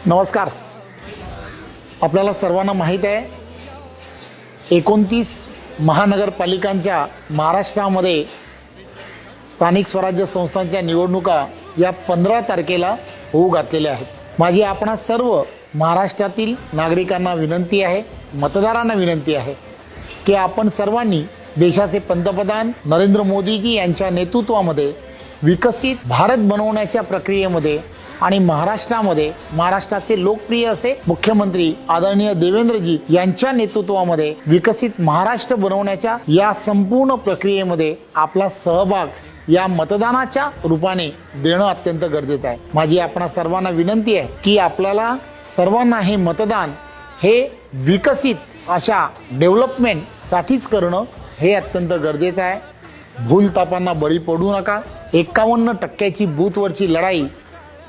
नमस्कार. आपल्याला सर्वांना माहीत आहे 29 महानगरपालिकांच्या महाराष्ट्रामध्ये स्थानिक स्वराज्य संस्थांच्या निवडणुका या 15 तारखेला होऊ घातलेल्या आहेत. माझी आपणा सर्व महाराष्ट्रातील नागरिकांना विनंती आहे, मतदारांना विनंती आहे की आपण सर्वांनी देशाचे पंतप्रधान नरेंद्र मोदीजी यांच्या नेतृत्वामध्ये विकसित भारत बनवण्याच्या प्रक्रियेमध्ये आणि महाराष्ट्राचे लोकप्रिय असे मुख्यमंत्री आदरणीय देवेंद्रजी यांच्या नेतृत्वामध्ये विकसित महाराष्ट्र बनवण्याच्या या संपूर्ण प्रक्रियेमध्ये आपला सहभाग या मतदानाच्या रूपाने देणं अत्यंत गरजेचं आहे. माझी आपणा सर्वांना विनंती आहे की आपल्याला सर्वांना हे मतदान हे विकसित अशा डेव्हलपमेंट साठीच करणं हे अत्यंत गरजेचं आहे. भूलथापांना बळी पडू नका. 51% बूथवरची लढाई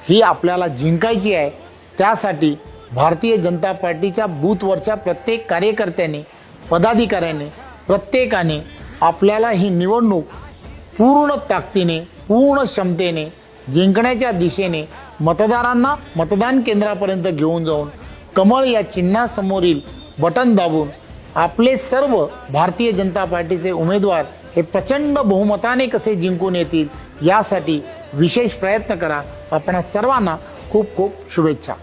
ही आपल्याला जिंकायची आहे. त्यासाठी भारतीय जनता पार्टीच्या बूथवरच्या प्रत्येक कार्यकर्त्याने, पदाधिकाऱ्याने, प्रत्येकाने आपल्याला ही निवडणूक पूर्ण ताकदीने, पूर्ण क्षमतेने जिंकण्याच्या दिशेने मतदारांना मतदान केंद्रापर्यंत घेऊन जाऊन कमळ या चिन्हासमोरील बटन दाबून आपले सर्व भारतीय जनता पार्टीचे उमेदवार हे प्रचंड बहुमताने कसे जिंकून येतील यासाठी विशेष प्रयत्न करा. आपण सर्वांना खूप खूप शुभेच्छा.